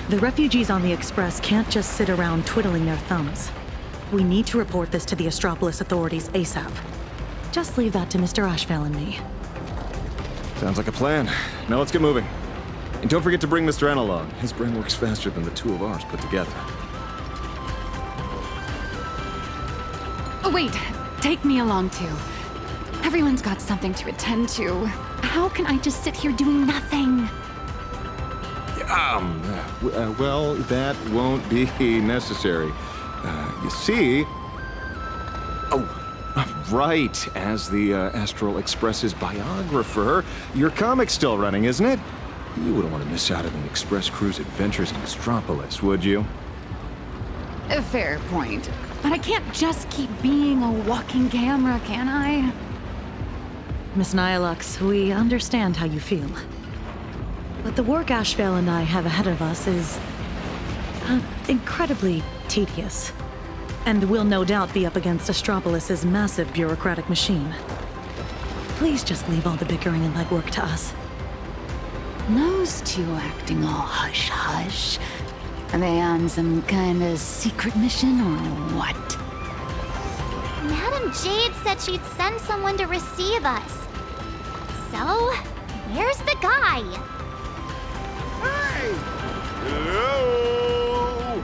The refugees on the Express can't just sit around twiddling their thumbs. We need to report this to the Astropolis authorities ASAP. Just leave that to Mr. Ashvale and me. Sounds like a plan. Now let's get moving. And don't forget to bring Mr. N along. His brain works faster than the two of ours put together. Oh, wait. Take me along, too. Everyone's got something to attend to. How can I just sit here doing nothing? Well, that won't be necessary. You see... Oh, right. As the Astral Express's biographer, your comic's still running, isn't it? You wouldn't want to miss out on an Express crew's adventures in Astropolis, would you? A fair point. But I can't just keep being a walking camera, can I? Miss Nihilux, we understand how you feel. But the work Ashvale and I have ahead of us is... incredibly tedious. And will no doubt be up against Astropolis' massive bureaucratic machine. Please just leave all the bickering and legwork to us. Those two acting all hush-hush. Are they on some kind of secret mission or what? Madam Jade said she'd send someone to receive us. So, where's the guy? Hey! Hello!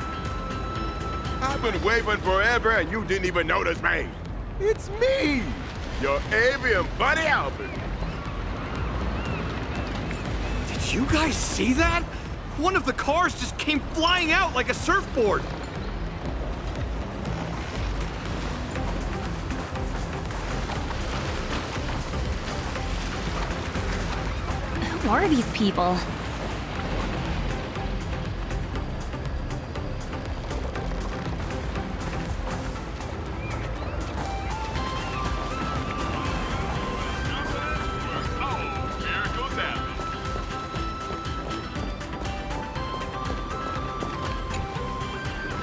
I've been waving forever and you didn't even notice me. It's me, your avian buddy Albert. Did you guys see that? One of the cars just came flying out like a surfboard. Who are these people?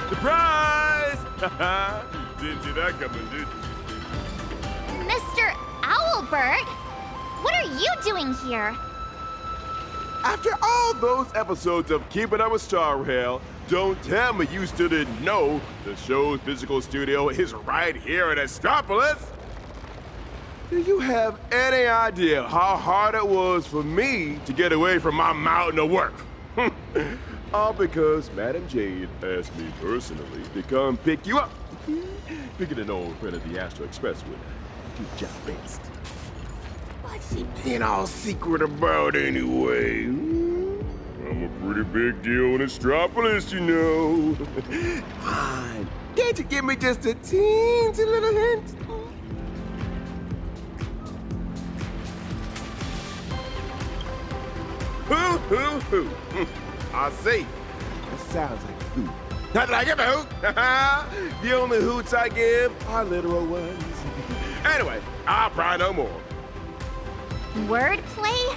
Surprise! Didn't see that coming, did you? Mr. Owlbert? What are you doing here? After all those episodes of Keeping Up with Star Rail, don't tell me you still didn't know the show's physical studio is right here in Astropolis. Do you have any idea how hard it was for me to get away from my mountain of work? All because Madam Jade asked me personally to come pick you up. Figured an old friend of the Astro Express would do the job best. What's she being all secret about anyway? I'm a pretty big deal in Astropolis, you know. Come on, can't you give me just a teensy little hint? Hoo. I see. That sounds like a hoot. Not like a hoot. The only hoots I give are literal ones. Anyway, I'll pry no more. Wordplay?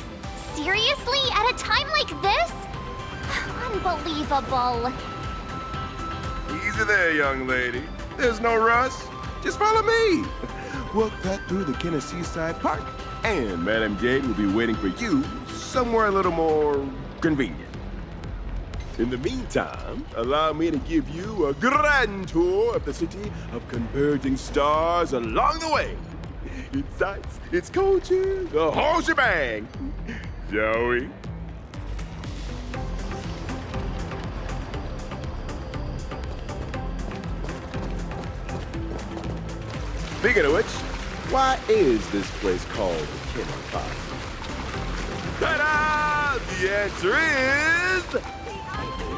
Seriously? At a time like this? Unbelievable. Easy there, young lady. There's no rush. Just follow me. We'll cut through the Tennessee Side Park, and Madam Jade will be waiting for you somewhere a little more convenient. In the meantime, allow me to give you a grand tour of the city of converging stars along the way. Its sights, its culture, the whole shebang. Shall we? Speaking of which, why is this place called the Kennel Park? Ta-da! The answer is...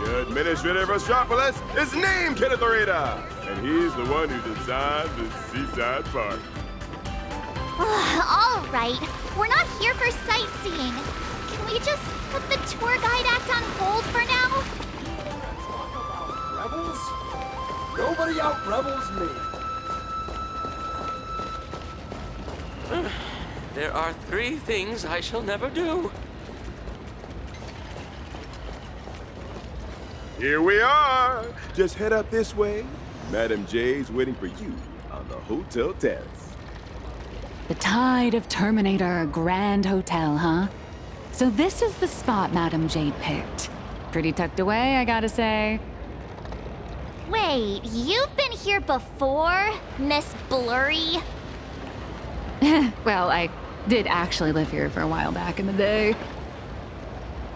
The administrator of Astropolis is named Kenneth Arita, and he's the one who designed the Seaside Park. All right, we're not here for sightseeing. Can we just put the tour guide act on hold for now? Rebels? Nobody out rebels me. There are 3 things I shall never do. Here we are. Just head up this way. Madam Jade's waiting for you on the hotel terrace. The Tide of Terminator Grand Hotel, huh? So this is the spot Madam Jade picked. Pretty tucked away, I gotta say. Wait, you've been here before, Miss Blurry? Well, I did actually live here for a while back in the day.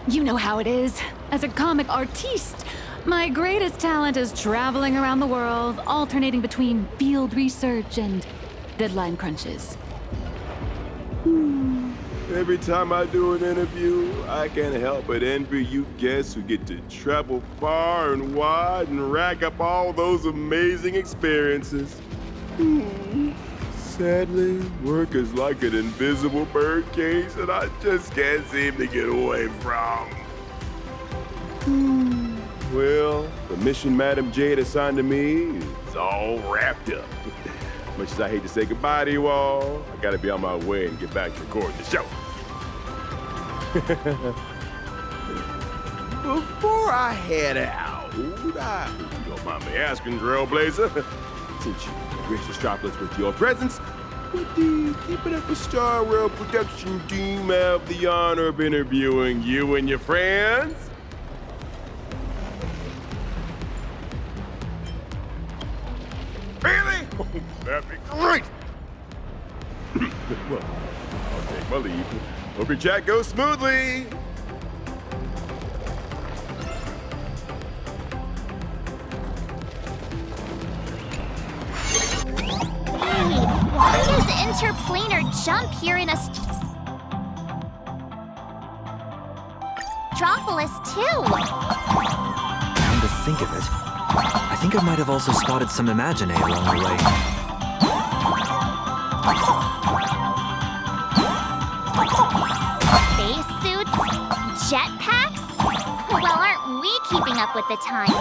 You know how it is. As a comic artiste, my greatest talent is traveling around the world, alternating between field research and deadline crunches. Every time I do an interview, I can't help but envy you guests who get to travel far and wide and rack up all those amazing experiences. Sadly, work is like an invisible birdcage that I just can't seem to get away from. Well, the mission Madam Jade assigned to me is all wrapped up. Much as I hate to say goodbye to you all, I gotta be on my way and get back to recording the show. Before I head out, if you don't mind me asking, Trailblazer, since you graced Astropolis with your presence, would the Keep It Up with Star World production team have the honor of interviewing you and your friends? Really? That'd be great! Well, I'll take my leave. Hope your chat goes smoothly! Hey, why is interplanar jump here in Astropolis too? Come to think of it, I think I might have also spotted some Imaginae along the way. Spacesuits? Jetpacks? Well, aren't we keeping up with the times?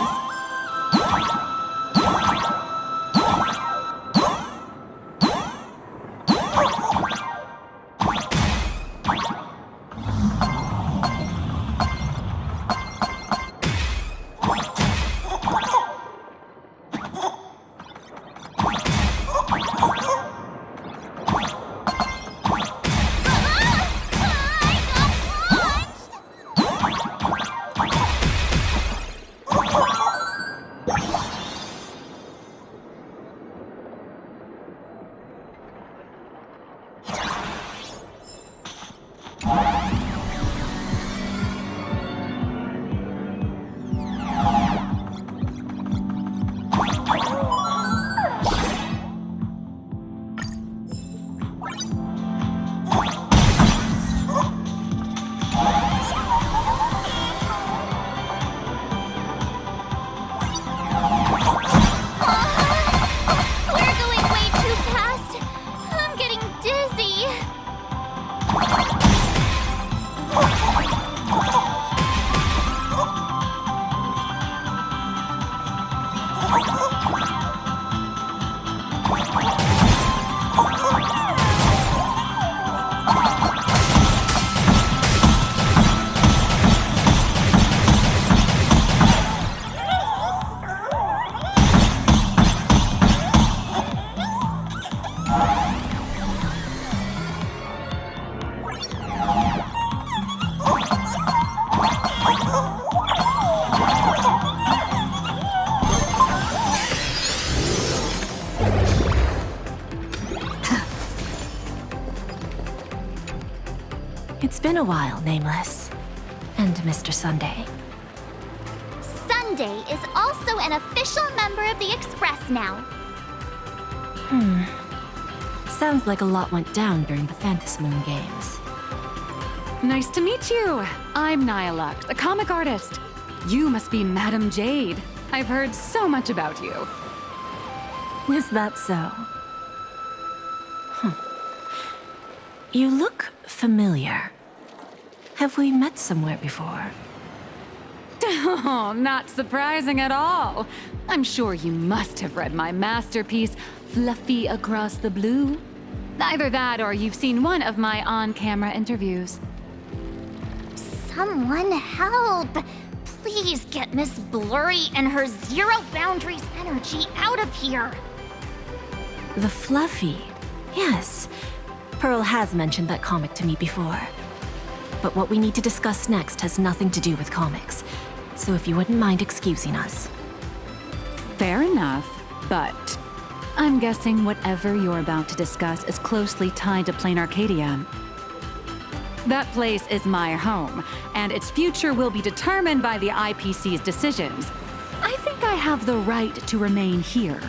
It's been a while, Nameless. And Mr. Sunday. Sunday is also an official member of the Express now. Sounds like a lot went down during the Phantasmoon games. Nice to meet you. I'm Nihilux, a comic artist. You must be Madam Jade. I've heard so much about you. Is that so? You look familiar. Have we met somewhere before? Oh, not surprising at all. I'm sure you must have read my masterpiece, Fluffy Across the Blue. Either that or you've seen one of my on-camera interviews. Someone help! Please get Miss Blurry and her zero boundaries energy out of here! The Fluffy. Yes. Pearl has mentioned that comic to me before. But what we need to discuss next has nothing to do with comics. So if you wouldn't mind excusing us. Fair enough, but I'm guessing whatever you're about to discuss is closely tied to Plain Arcadia. That place is my home, and its future will be determined by the IPC's decisions. I think I have the right to remain here.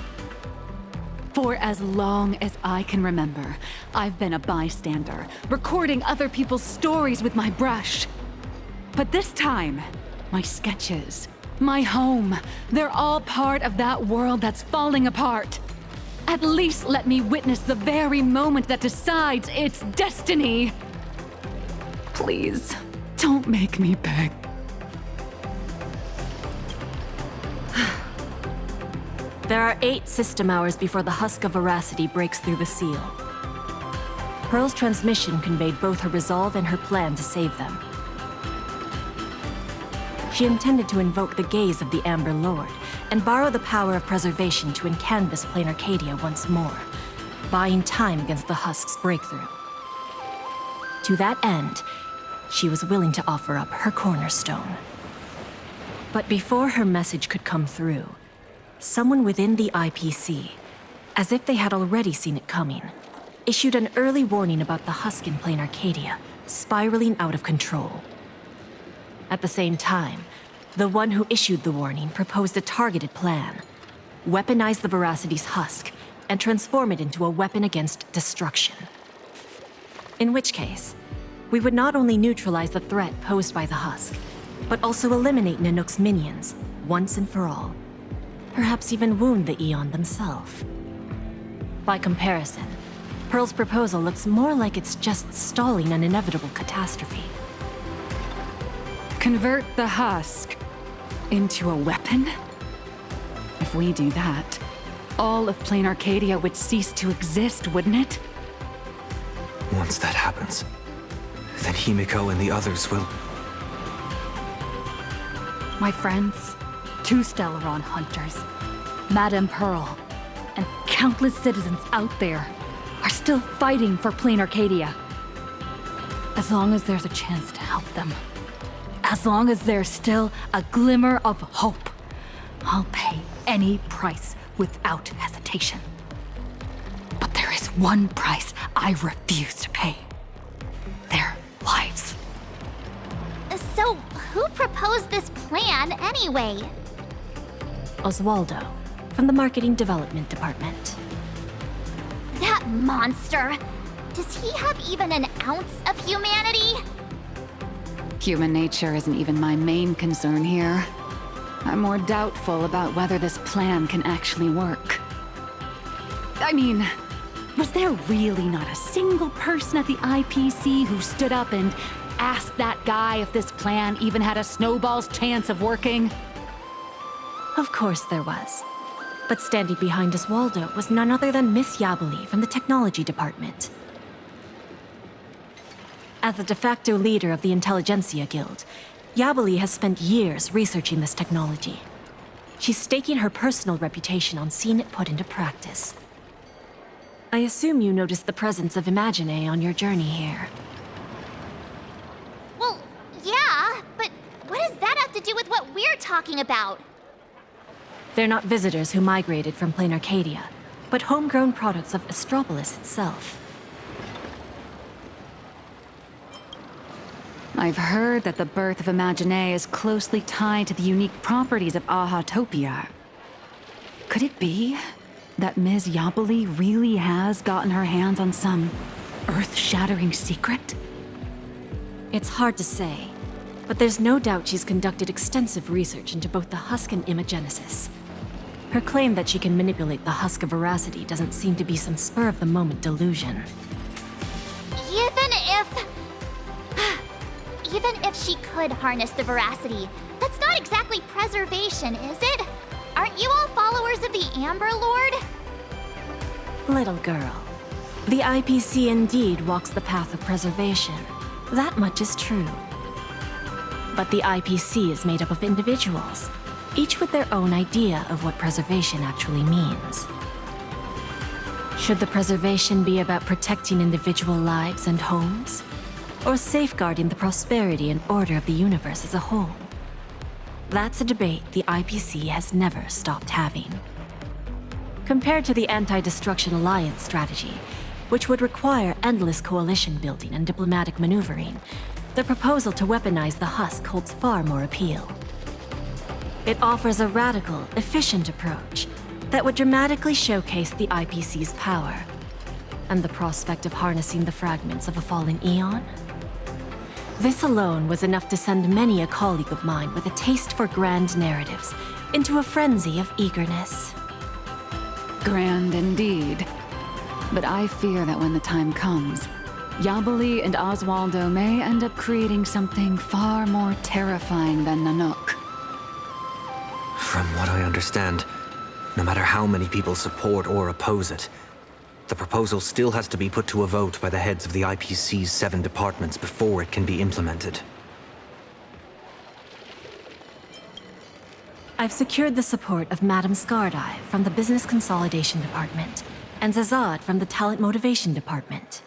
For as long as I can remember, I've been a bystander, recording other people's stories with my brush. But this time, my sketches, my home, they're all part of that world that's falling apart. At least let me witness the very moment that decides its destiny. Please, don't make me beg. There are 8 system hours before the husk of veracity breaks through the seal. Pearl's transmission conveyed both her resolve and her plan to save them. She intended to invoke the gaze of the Amber Lord and borrow the power of preservation to encanvas Plain Arcadia once more, buying time against the husk's breakthrough. To that end, she was willing to offer up her cornerstone. But before her message could come through, someone within the IPC, as if they had already seen it coming, issued an early warning about the husk in Plain Arcadia, spiraling out of control. At the same time, the one who issued the warning proposed a targeted plan: weaponize the Veracity's husk and transform it into a weapon against destruction. In which case, we would not only neutralize the threat posed by the husk, but also eliminate Nanook's minions once and for all. Perhaps even wound the Eon themselves. By comparison, Pearl's proposal looks more like it's just stalling an inevitable catastrophe. Convert the husk into a weapon? If we do that, all of Plain Arcadia would cease to exist, wouldn't it? Once that happens, then Himiko and the others will... My friends, 2 Stellaron hunters, Madame Pearl, and countless citizens out there are still fighting for Plain Arcadia. As long as there's a chance to help them, as long as there's still a glimmer of hope, I'll pay any price without hesitation. But there is one price I refuse to pay: their lives. So, who proposed this plan anyway? Oswaldo, from the Marketing Development Department. That monster! Does he have even an ounce of humanity? Human nature isn't even my main concern here. I'm more doubtful about whether this plan can actually work. I mean, was there really not a single person at the IPC who stood up and asked that guy if this plan even had a snowball's chance of working? Of course there was. But standing behind Oswaldo was none other than Miss Yabali from the Technology Department. As the de facto leader of the Intelligentsia Guild, Yabali has spent years researching this technology. She's staking her personal reputation on seeing it put into practice. I assume you noticed the presence of Imagine on your journey here. Well, yeah, but what does that have to do with what we're talking about? They're not visitors who migrated from Plain Arcadia, but homegrown products of Astropolis itself. I've heard that the birth of Imagine is closely tied to the unique properties of Ahatopia. Could it be that Ms. Yabali really has gotten her hands on some earth-shattering secret? It's hard to say, but there's no doubt she's conducted extensive research into both the husk and imagenesis. Her claim that she can manipulate the husk of veracity doesn't seem to be some spur-of-the-moment delusion. Even if she could harness the veracity, that's not exactly preservation, is it? Aren't you all followers of the Amber Lord? Little girl, the IPC indeed walks the path of preservation. That much is true. But the IPC is made up of individuals, each with their own idea of what preservation actually means. Should the preservation be about protecting individual lives and homes? Or safeguarding the prosperity and order of the universe as a whole? That's a debate the IPC has never stopped having. Compared to the Anti-Destruction Alliance strategy, which would require endless coalition building and diplomatic maneuvering, the proposal to weaponize the husk holds far more appeal. It offers a radical, efficient approach that would dramatically showcase the IPC's power, and the prospect of harnessing the fragments of a fallen eon. This alone was enough to send many a colleague of mine with a taste for grand narratives into a frenzy of eagerness. Grand indeed. But I fear that when the time comes, Yabali and Oswaldo may end up creating something far more terrifying than Nanook. From what I understand, no matter how many people support or oppose it, the proposal still has to be put to a vote by the heads of the IPC's 7 departments before it can be implemented. I've secured the support of Madame Skardai from the Business Consolidation Department and Zazad from the Talent Motivation Department.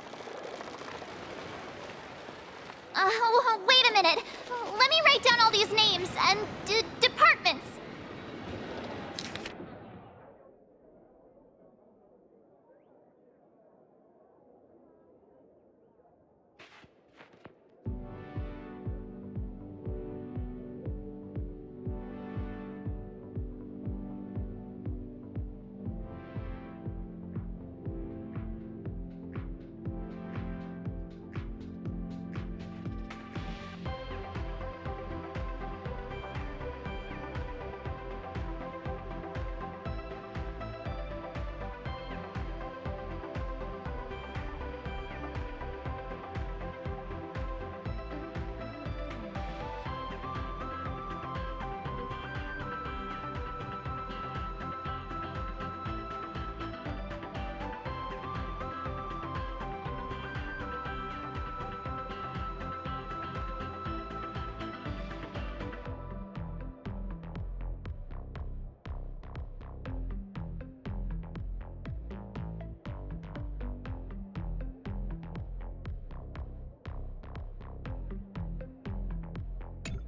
Wait a minute. Let me write down all these names and departments.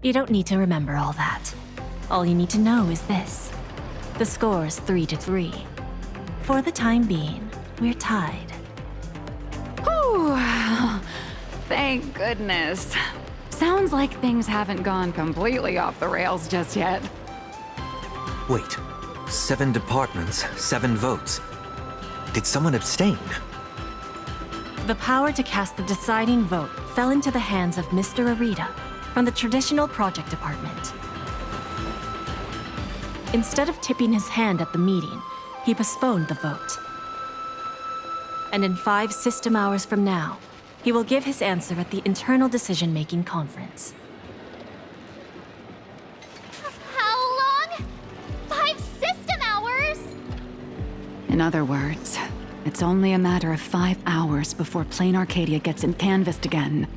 You don't need to remember all that. All you need to know is this. The score's 3-3. For the time being, we're tied. Whew. Thank goodness. Sounds like things haven't gone completely off the rails just yet. Wait, 7 departments, 7 votes. Did someone abstain? The power to cast the deciding vote fell into the hands of Mr. Arita from the Traditional Project Department. Instead of tipping his hand at the meeting, he postponed the vote. And in 5 system hours from now, he will give his answer at the Internal Decision-Making Conference. How long? 5 system hours? In other words, it's only a matter of 5 hours before Plain Arcadia gets canvassed again.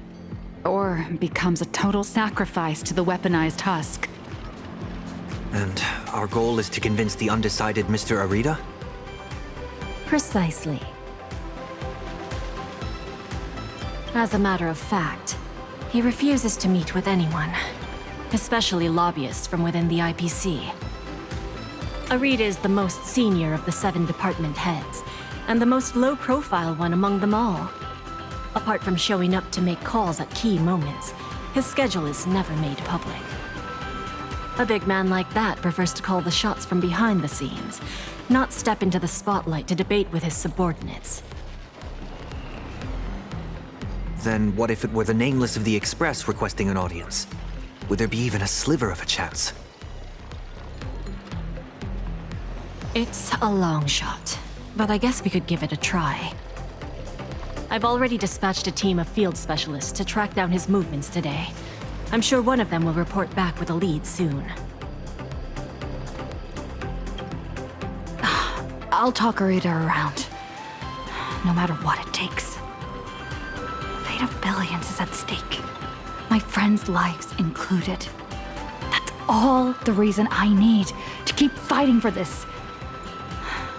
Or becomes a total sacrifice to the weaponized husk. And our goal is to convince the undecided Mr. Arita? Precisely. As a matter of fact, he refuses to meet with anyone, especially lobbyists from within the IPC. Arita is the most senior of the 7 department heads, and the most low-profile one among them all. Apart from showing up to make calls at key moments, his schedule is never made public. A big man like that prefers to call the shots from behind the scenes, not step into the spotlight to debate with his subordinates. Then what if it were the Nameless of the Express requesting an audience? Would there be even a sliver of a chance? It's a long shot, but I guess we could give it a try. I've already dispatched a team of field specialists to track down his movements today. I'm sure one of them will report back with a lead soon. I'll talk Arita around. No matter what it takes. The fate of billions is at stake. My friends' lives included. That's all the reason I need to keep fighting for this.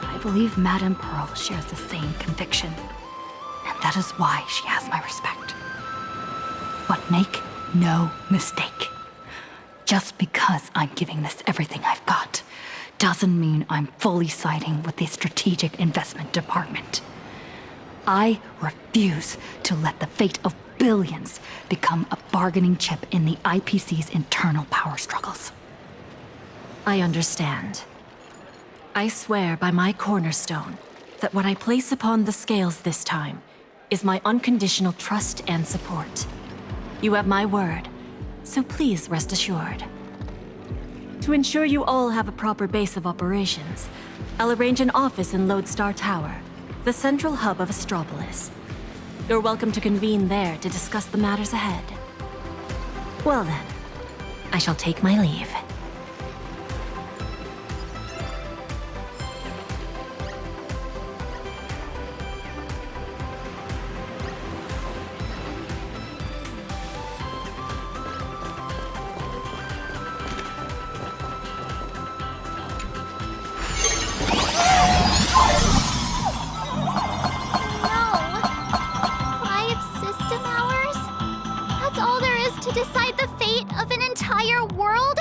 I believe Madame Pearl shares the same conviction. And that is why she has my respect. But make no mistake. Just because I'm giving this everything I've got doesn't mean I'm fully siding with the Strategic Investment Department. I refuse to let the fate of billions become a bargaining chip in the IPC's internal power struggles. I understand. I swear by my cornerstone that what I place upon the scales this time is my unconditional trust and support. You have my word, so please rest assured. To ensure you all have a proper base of operations, I'll arrange an office in Lodestar Tower, the central hub of Astropolis. You're welcome to convene there to discuss the matters ahead. Well then, I shall take my leave. To decide the fate of an entire world?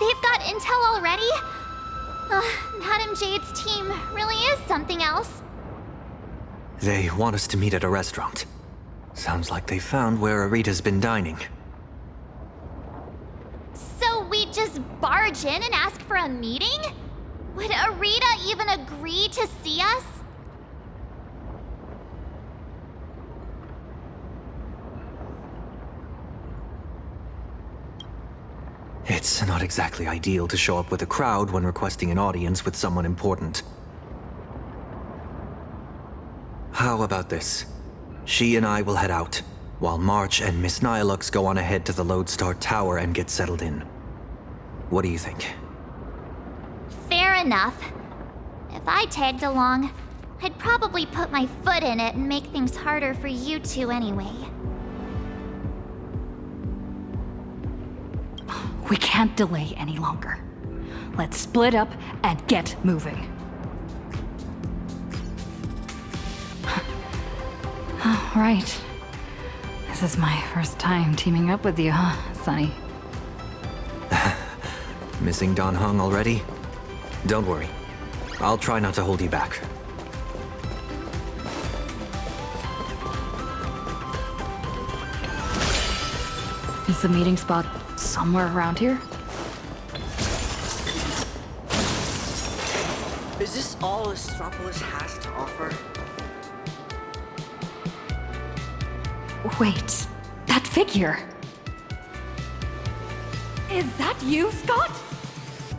They've got intel already? Madame Jade's team really is something else. They want us to meet at a restaurant. Sounds like they found where Arita's been dining. So we just barge in and ask for a meeting? Would Arita even agree to see us? It's not exactly ideal to show up with a crowd when requesting an audience with someone important. How about this? She and I will head out, while March and Miss Nihilux go on ahead to the Lodestar Tower and get settled in. What do you think? Fair enough. If I tagged along, I'd probably put my foot in it and make things harder for you two anyway. We can't delay any longer. Let's split up and get moving. Right. This is my first time teaming up with you, huh, Sonny? Missing Don Hung already? Don't worry. I'll try not to hold you back. Is the meeting spot somewhere around here? Is this all Astropolis has to offer? Wait, that figure! Is that you, Scott?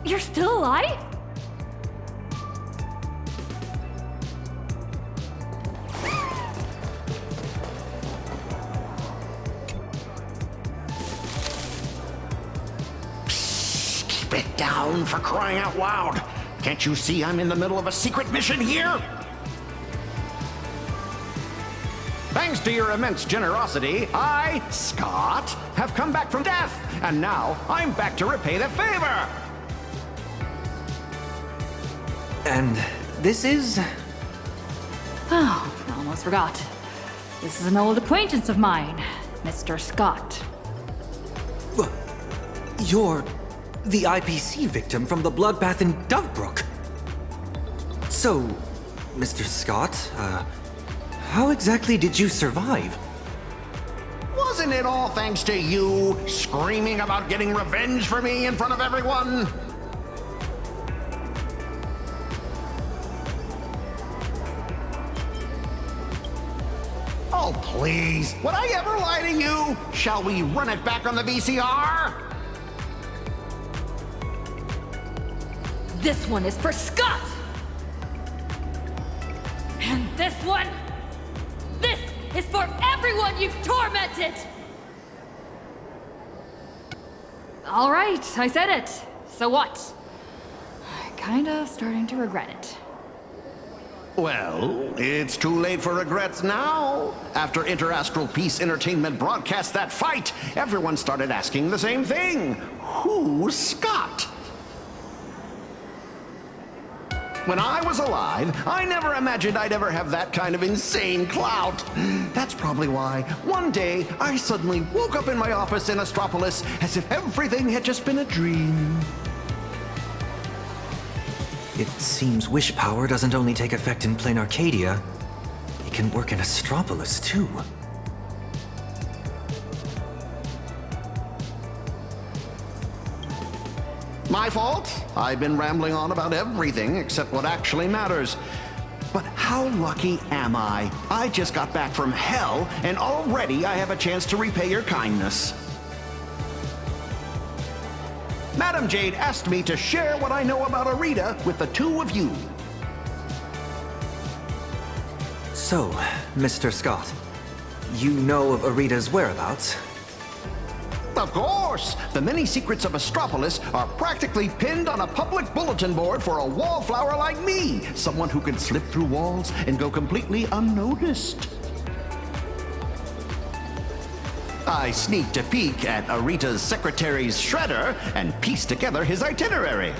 You're still alive? Keep it down, for crying out loud! Can't you see I'm in the middle of a secret mission here? Thanks to your immense generosity, I, Scott, have come back from death, and now I'm back to repay the favor! And this is... Oh, I almost forgot. This is an old acquaintance of mine, Mr. Scott. You're the IPC victim from the bloodbath in Dovebrook. So, Mr. Scott, how exactly did you survive? Wasn't it all thanks to you screaming about getting revenge for me in front of everyone? Oh, please. Would I ever lie to you? Shall we run it back on the VCR? This one is for Scott! And this one? This is for everyone you've tormented! All right, I said it. So what? Kinda starting to regret it. Well, it's too late for regrets now. After Interastral Peace Entertainment broadcast that fight, everyone started asking the same thing. Who's Scott? When I was alive, I never imagined I'd ever have that kind of insane clout. That's probably why one day I suddenly woke up in my office in Astropolis as if everything had just been a dream. It seems wish power doesn't only take effect in plain Arcadia, it can work in Astropolis too. My fault. I've been rambling on about everything except what actually matters. But how lucky am I? I just got back from hell, and already I have a chance to repay your kindness. Madam Jade asked me to share what I know about Arita with the two of you. So, Mr. Scott, you know of Arita's whereabouts? Of course! The many secrets of Astropolis are practically pinned on a public bulletin board for a wallflower like me, someone who can slip through walls and go completely unnoticed. I sneaked a peek at Arita's secretary's shredder and pieced together his itinerary.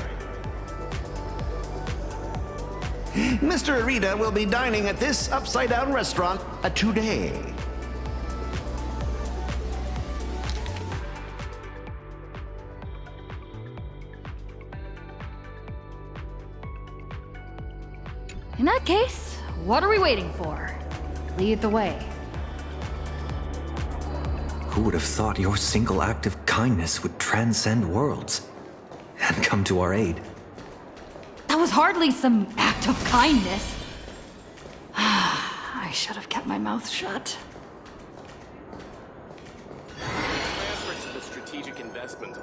Mr. Arita will be dining at this upside-down restaurant today. In that case, what are we waiting for? Lead the way. Who would have thought your single act of kindness would transcend worlds and come to our aid? That was hardly some act of kindness. I should have kept my mouth shut. Transfer to the strategic investment.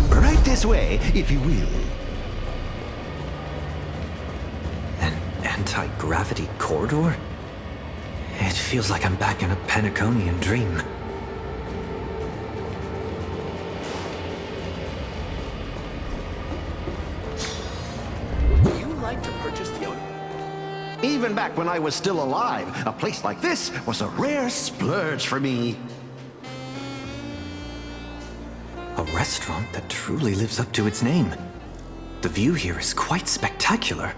Right this way, if you will. An anti-gravity corridor? It feels like I'm back in a Penaconian dream. Would you like to purchase the owner? Even back when I was still alive, a place like this was a rare splurge for me. A restaurant that truly lives up to its name. The view here is quite spectacular.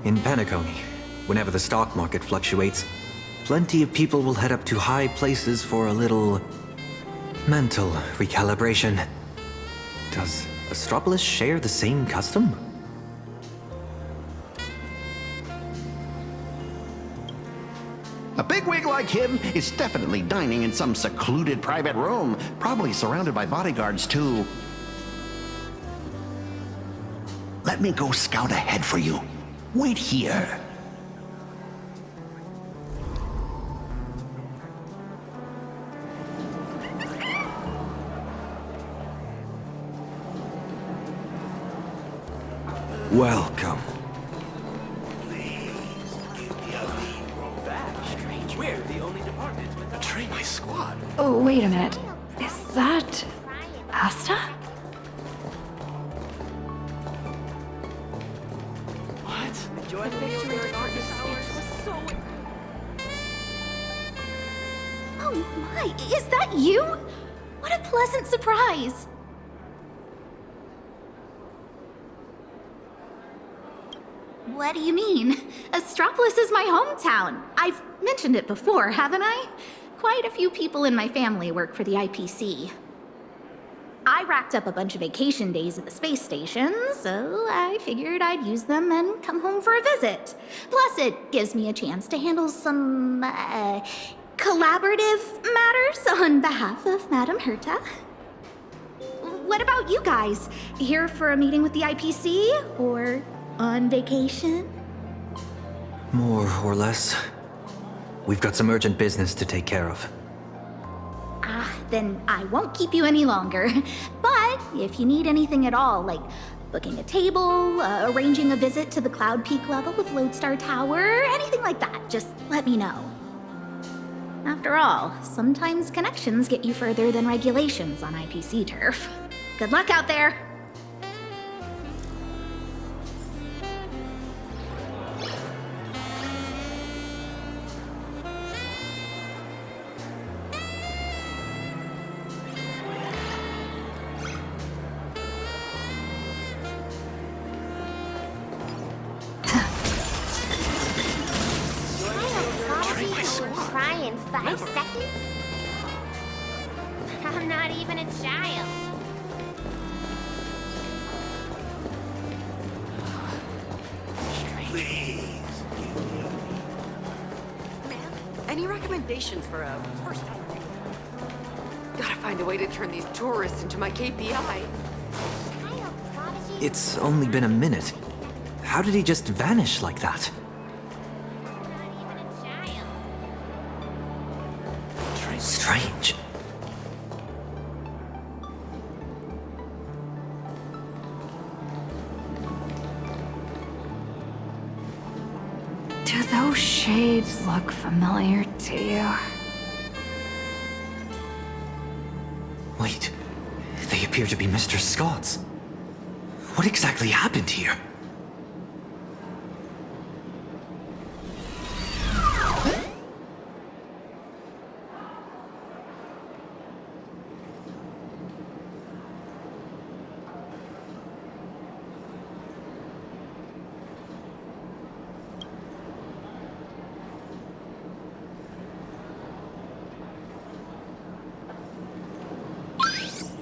In Penacony, whenever the stock market fluctuates, plenty of people will head up to high places for a little mental recalibration. Does Astropolis share the same custom? A bigwig like him is definitely dining in some secluded private room, probably surrounded by bodyguards too. Let me go scout ahead for you. Wait here. Welcome. We're the only department with a train my squad. Oh, wait a minute. Is that Asta? What? Enjoy the victory in Argus speech was so... Oh my, is that you? What a pleasant surprise. What do you mean? Astropolis is my hometown. I've mentioned it before, haven't I? Quite a few people in my family work for the IPC. I racked up a bunch of vacation days at the space station, so I figured I'd use them and come home for a visit. Plus, it gives me a chance to handle some, collaborative matters on behalf of Madame Herta. what about you guys? Here for a meeting with the IPC? Or on vacation? More or less. We've got some urgent business to take care of. Then I won't keep you any longer. But if you need anything at all, like booking a table, arranging a visit to the Cloud Peak level of Lodestar Tower, anything like that, just let me know. After all, sometimes connections get you further than regulations on IPC turf. Good luck out there! Cry in 5 seconds? I'm not even a child. Please. Ma'am, any recommendations for a first-time? Gotta find a way to turn these tourists into my KPI. It's only been a minute. How did he just vanish like that? Strange. Do those shades look familiar to you? Wait, they appear to be Mr. Scott's. What exactly happened here?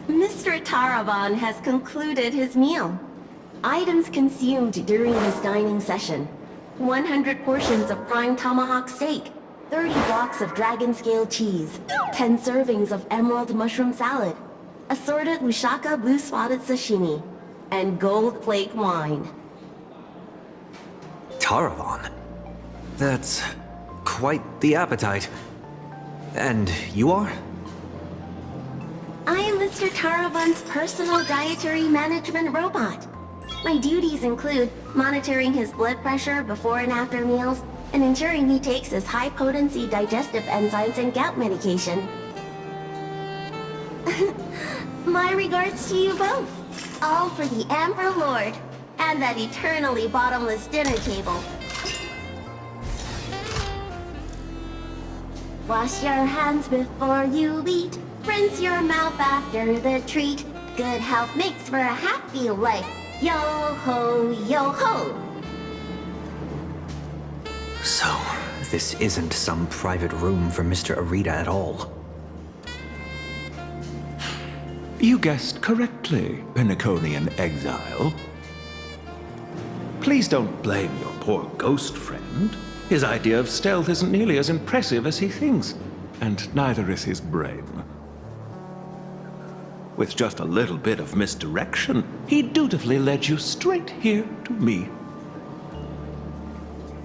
Mr. Taravan has concluded his meal. Items consumed during his dining session: 100 portions of prime tomahawk steak, 30 blocks of dragon scale cheese, 10 servings of emerald mushroom salad, assorted Lushaka blue spotted sashimi, and gold flake wine. Taravan? That's quite the appetite. And you are? I am Mr. Taravan's personal dietary management robot. My duties include monitoring his blood pressure before and after meals, and ensuring he takes his high-potency digestive enzymes and gout medication. My regards to you both. All for the Amber Lord, and that eternally bottomless dinner table. Wash your hands before you eat. Rinse your mouth after the treat. Good health makes for a happy life. Yo-ho, yo-ho! So, this isn't some private room for Mr. Arita at all. You guessed correctly, Penaconian exile. Please don't blame your poor ghost friend. His idea of stealth isn't nearly as impressive as he thinks, and neither is his brain. With just a little bit of misdirection, he dutifully led you straight here to me.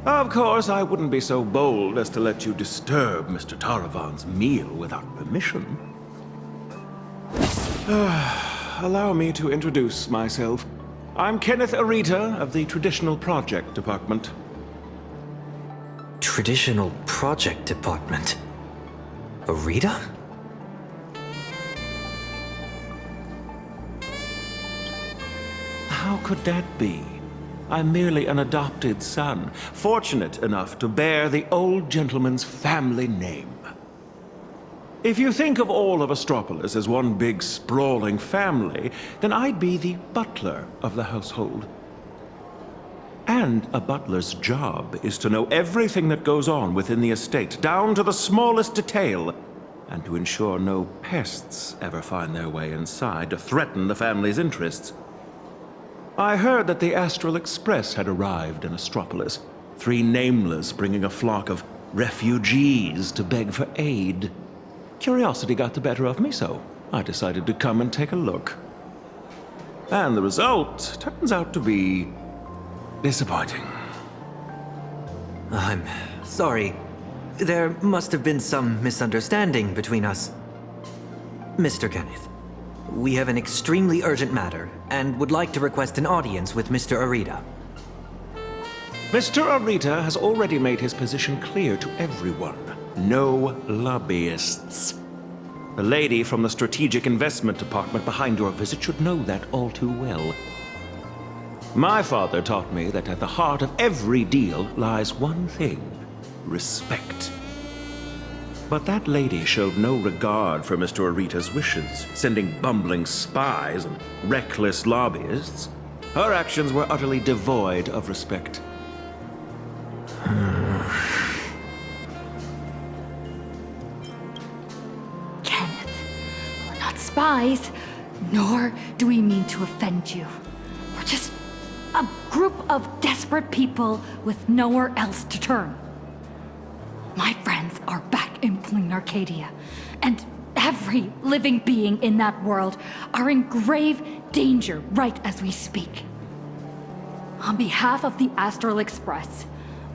Of course, I wouldn't be so bold as to let you disturb Mr. Taravan's meal without permission. Allow me to introduce myself. I'm Kenneth Arita of the Traditional Project Department. Traditional Project Department? Arita? How could that be? I'm merely an adopted son, fortunate enough to bear the old gentleman's family name. If you think of all of Astropolis as one big sprawling family, then I'd be the butler of the household. And a butler's job is to know everything that goes on within the estate, down to the smallest detail, and to ensure no pests ever find their way inside to threaten the family's interests. I heard that the Astral Express had arrived in Astropolis, 3 nameless bringing a flock of refugees to beg for aid. Curiosity got the better of me, so I decided to come and take a look. And the result turns out to be disappointing. I'm sorry. There must have been some misunderstanding between us. Mr. Kenneth, we have an extremely urgent matter and would like to request an audience with Mr. Arita. Mr. Arita has already made his position clear to everyone. No lobbyists. The lady from the Strategic Investment Department behind your visit should know that all too well. My father taught me that at the heart of every deal lies one thing: respect. But that lady showed no regard for Mr. Arita's wishes, sending bumbling spies and reckless lobbyists. Her actions were utterly devoid of respect. Spies, nor do we mean to offend you. We're just a group of desperate people with nowhere else to turn. My friends are back in Plain Arcadia, and every living being in that world are in grave danger right as we speak. On behalf of the Astral Express,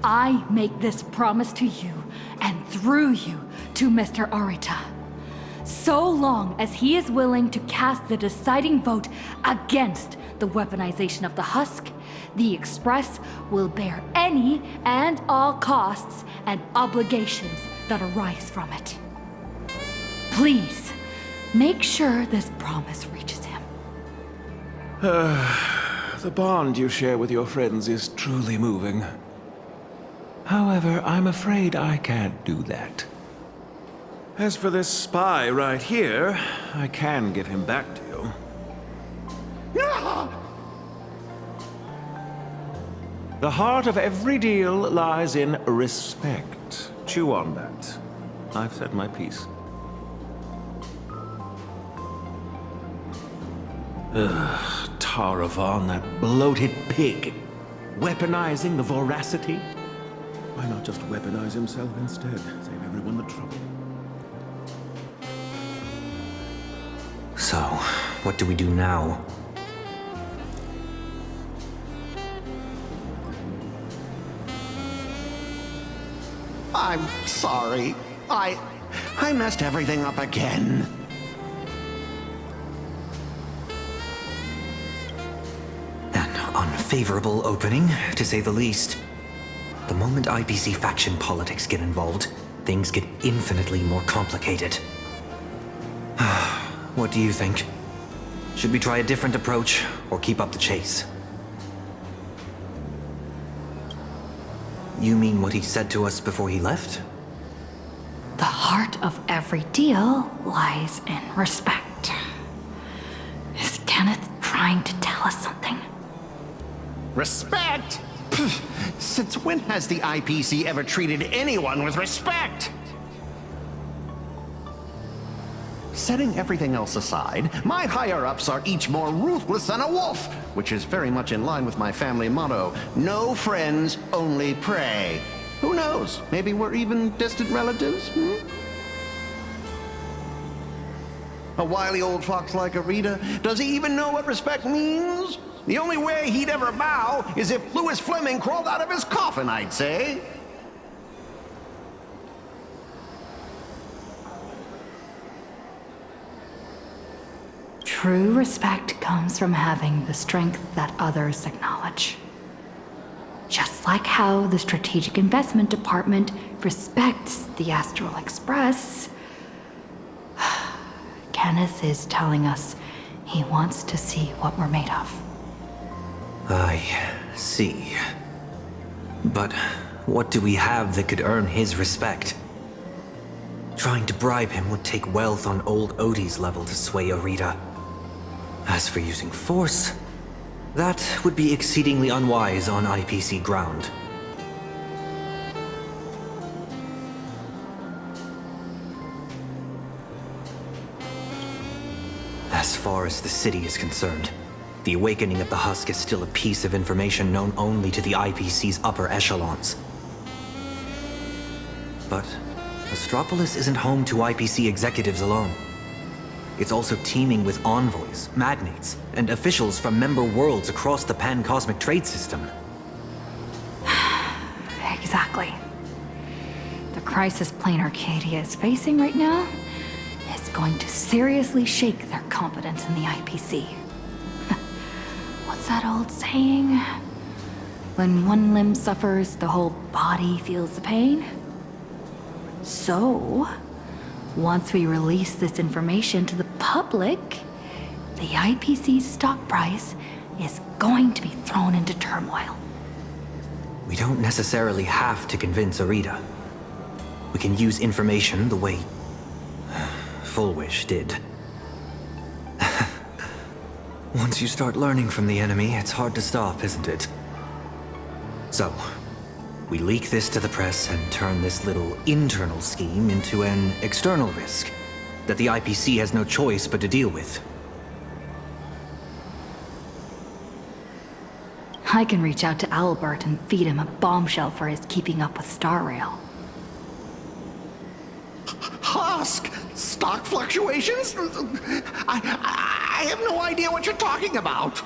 I make this promise to you and through you to Mr. Arita. So long as he is willing to cast the deciding vote against the weaponization of the husk, the Express will bear any and all costs and obligations that arise from it. Please, make sure this promise reaches him. The bond you share with your friends is truly moving. However, I'm afraid I can't do that. As for this spy right here, I can give him back to you. The heart of every deal lies in respect. Chew on that. I've said my piece. Ugh, Taravan, that bloated pig. Weaponizing the voracity? Why not just weaponize himself instead? Save everyone the trouble. So, what do we do now? I'm sorry. I messed everything up again. An unfavorable opening, to say the least. The moment IPC faction politics get involved, things get infinitely more complicated. What do you think? Should we try a different approach, or keep up the chase? You mean what he said to us before he left? The heart of every deal lies in respect. Is Kenneth trying to tell us something? Respect? Since when has the IPC ever treated anyone with respect? Setting everything else aside, my higher-ups are each more ruthless than a wolf, which is very much in line with my family motto, no friends, only prey. Who knows? Maybe we're even distant relatives? A wily old fox like Arita, does he even know what respect means? The only way he'd ever bow is if Louis Fleming crawled out of his coffin, I'd say. True respect comes from having the strength that others acknowledge. Just like how the Strategic Investment Department respects the Astral Express, Kenneth is telling us he wants to see what we're made of. I see. But what do we have that could earn his respect? Trying to bribe him would take wealth on old Odie's level to sway Arita. As for using force, that would be exceedingly unwise on IPC ground. As far as the city is concerned, the awakening of the Husk is still a piece of information known only to the IPC's upper echelons. But Astropolis isn't home to IPC executives alone. It's also teeming with envoys, magnates, and officials from member worlds across the pan-cosmic trade system. Exactly. The crisis plane Arcadia is facing right now is going to seriously shake their confidence in the IPC. What's that old saying? When one limb suffers, the whole body feels the pain. So, once we release this information to the public, the IPC's stock price is going to be thrown into turmoil. We don't necessarily have to convince Arita. We can use information the way Fullwish did. Once you start learning from the enemy, it's hard to stop, isn't it? So, we leak this to the press and turn this little internal scheme into an external risk that the IPC has no choice but to deal with. I can reach out to Albert and feed him a bombshell for his keeping up with Star Rail. Husk! Stock fluctuations? I have no idea what you're talking about.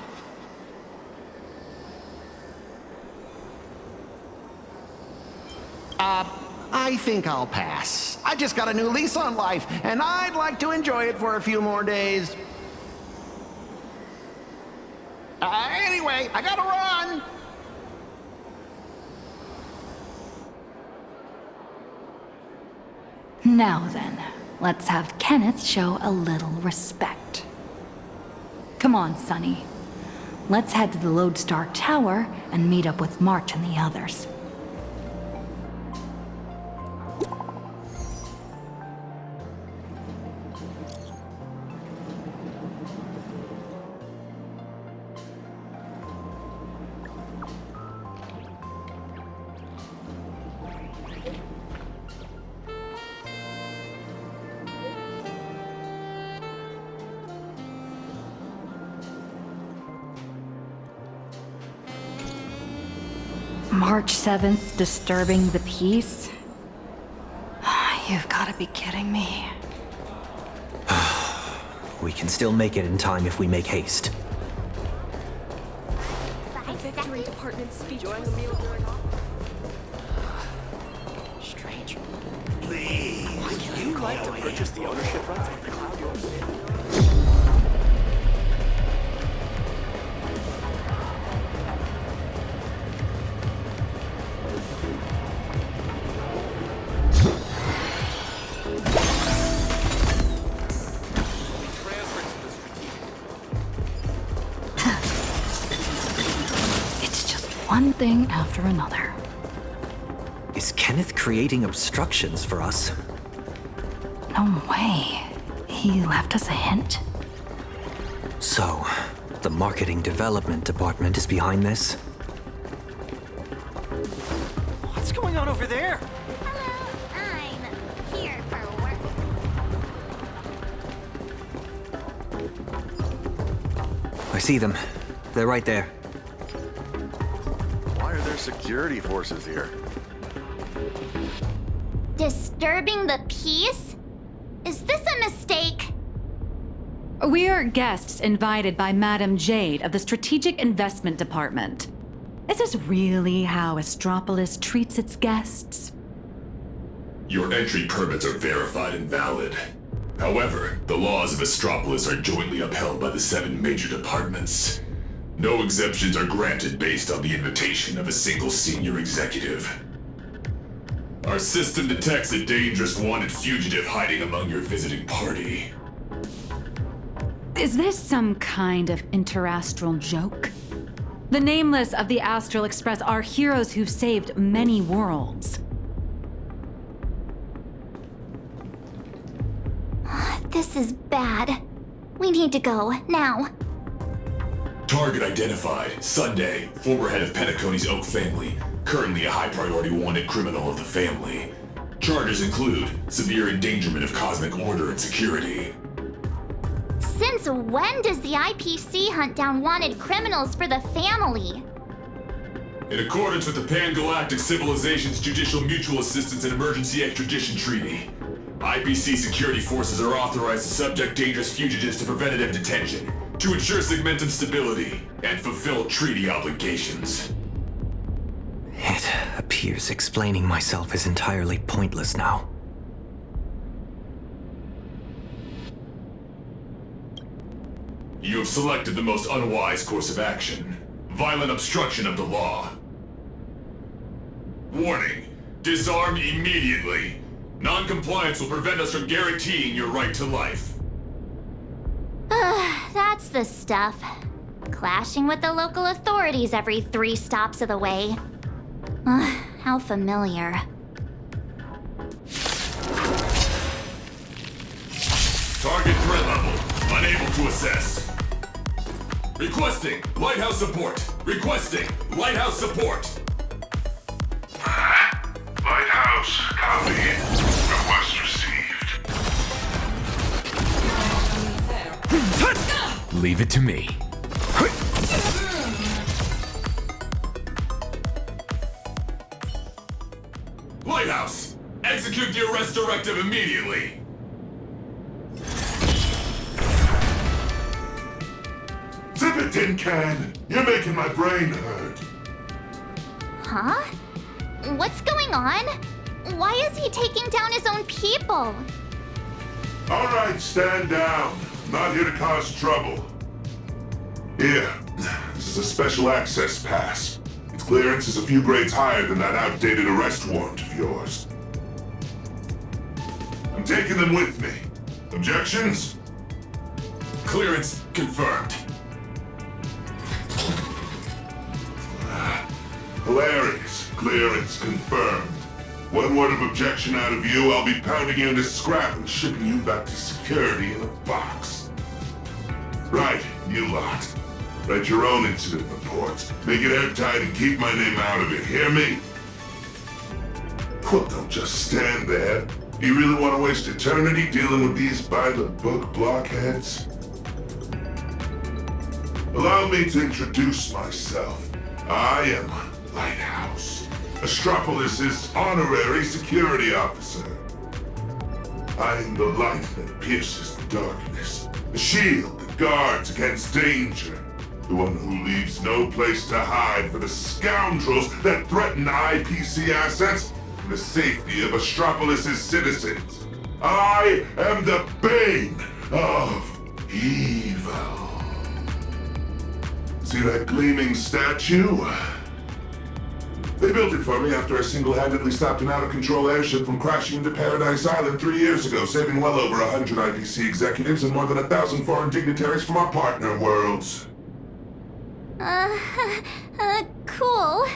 I think I'll pass. I just got a new lease on life, and I'd like to enjoy it for a few more days. Anyway, I gotta run! Now then, let's have Kenneth show a little respect. Come on, Sonny. Let's head to the Lodestar Tower and meet up with March and the others. March 7th, disturbing the peace? You've got to be kidding me. We can still make it in time if we make haste. The Victory Department speech. Enjoying the meal during Strange. Please. Would you like to purchase the ownership rights of the Cloud York? One thing after another. Is Kenneth creating obstructions for us? No way. He left us a hint? So, the marketing development department is behind this? What's going on over there? I'm here for work. I see them. They're right there. Why are there security forces here? Disturbing the peace? Is this a mistake? We're guests invited by Madam Jade of the Strategic Investment Department. Is this really how Astropolis treats its guests? Your entry permits are verified and valid. However, the laws of Astropolis are jointly upheld by the 7 major departments. No exemptions are granted based on the invitation of a single senior executive. Our system detects a dangerous wanted fugitive hiding among your visiting party. Is this some kind of interastral joke? The Nameless of the Astral Express are heroes who've saved many worlds. This is bad. We need to go, now. Target identified. Sunday, former head of Penacony's Oak family. Currently a high-priority wanted criminal of the family. Charges include severe endangerment of cosmic order and security. Since when does the IPC hunt down wanted criminals for the family? In accordance with the Pan-Galactic Civilization's Judicial Mutual Assistance and Emergency Extradition Treaty, IPC security forces are authorized to subject dangerous fugitives to preventative detention to ensure segmented stability and fulfill treaty obligations. It appears explaining myself is entirely pointless now. You have selected the most unwise course of action. Violent obstruction of the law. Warning. Disarm immediately. Non-compliance will prevent us from guaranteeing your right to life. That's the stuff. Clashing with the local authorities every 3 stops of the way. How familiar. Target threat level. Unable to assess. Requesting lighthouse support. Requesting lighthouse support. Lighthouse, copy. Request received. Leave it to me. Lighthouse, execute the arrest directive immediately. Zip it, tin can. You're making my brain hurt. Huh? What's going on? Why is he taking down his own people? All right, stand down. I'm not here to cause trouble. Here, this is a special access pass. Its clearance is a few grades higher than that outdated arrest warrant of yours. I'm taking them with me. Objections? Clearance confirmed. Hilarious. Clearance confirmed. One word of objection out of you, I'll be pounding you into scrap and shipping you back to security in a box. Right, you lot. Write your own incident reports. Make it airtight and keep my name out of it, hear me? Well, don't just stand there. Do you really want to waste eternity dealing with these by-the-book blockheads? Allow me to introduce myself. I am Lighthouse, Astropolis' honorary security officer. I am the light that pierces the darkness, the shield that guards against danger, the one who leaves no place to hide for the scoundrels that threaten IPC assets and the safety of Astropolis' citizens. I am the bane of evil. See that gleaming statue? They built it for me after I single-handedly stopped an out-of-control airship from crashing into Paradise Island 3 years ago, saving well over 100 IPC executives and more than 1,000 foreign dignitaries from our partner worlds. Cool.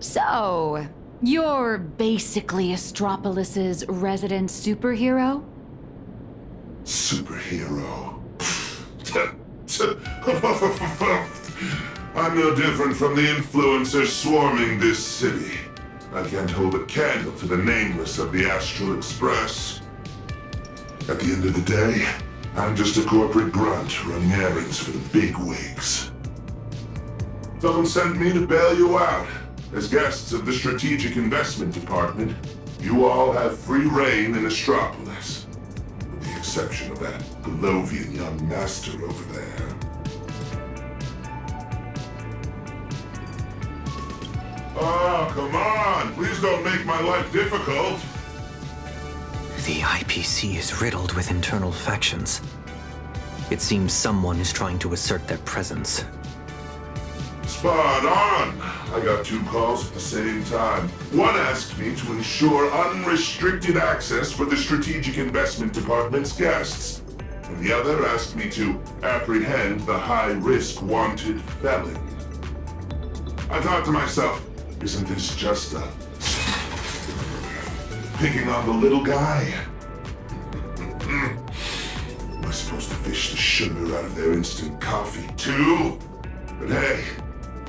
So, you're basically Astropolis' resident superhero? Superhero? I'm no different from the influencers swarming this city. I can't hold a candle to the nameless of the Astral Express. At the end of the day, I'm just a corporate grunt running errands for the big wigs. Someone sent me to bail you out. As guests of the Strategic Investment Department, you all have free reign in Astropolis. With the exception of that Galovian young master over there. Oh, come on! Please don't make my life difficult! The IPC is riddled with internal factions. It seems someone is trying to assert their presence. Spot on! I got 2 calls at the same time. One asked me to ensure unrestricted access for the Strategic Investment Department's guests. And the other asked me to apprehend the high-risk wanted felon. I thought to myself, isn't this just a... picking on the little guy? Am I supposed to fish the sugar out of their instant coffee, too? But hey,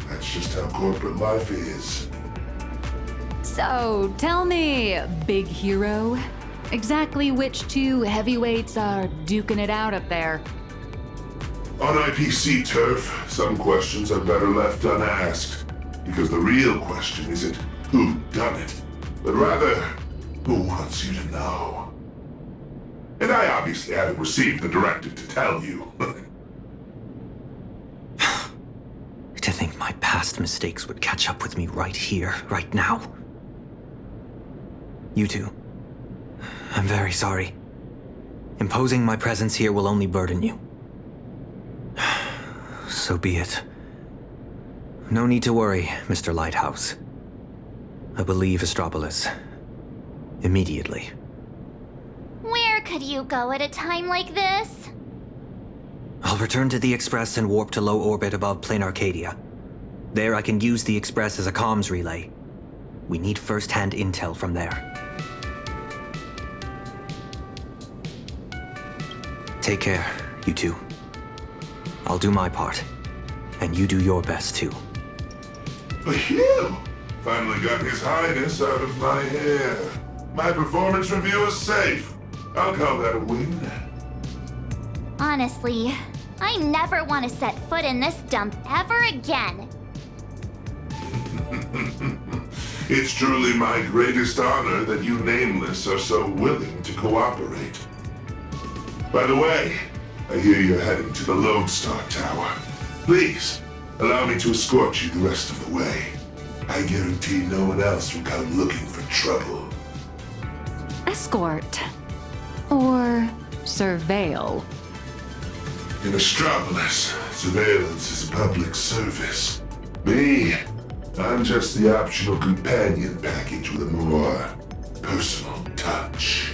that's just how corporate life is. So, tell me, big hero, exactly which 2 heavyweights are duking it out up there? On IPC turf, some questions are better left unasked. Because the real question isn't who done it, but rather, who wants you to know. And I obviously haven't received the directive to tell you. To think my past mistakes would catch up with me right here, right now. You two, I'm very sorry. Imposing my presence here will only burden you. So be it. No need to worry, Mr. Lighthouse. I will leave Astropolis. Immediately. Where could you go at a time like this? I'll return to the Express and warp to low orbit above Plane Arcadia. There I can use the Express as a comms relay. We need first-hand intel from there. Take care, you two. I'll do my part, and you do your best too. Phew! Finally got His Highness out of my hair. My performance review is safe. I'll call that a win. Honestly, I never want to set foot in this dump ever again. It's truly my greatest honor that you Nameless are so willing to cooperate. By the way, I hear you're heading to the Lodestar Tower. Please, allow me to escort you the rest of the way. I guarantee no one else will come looking for trouble. Escort. Or surveil. In Astropolis, surveillance is a public service. Me, I'm just the optional companion package with a more personal touch.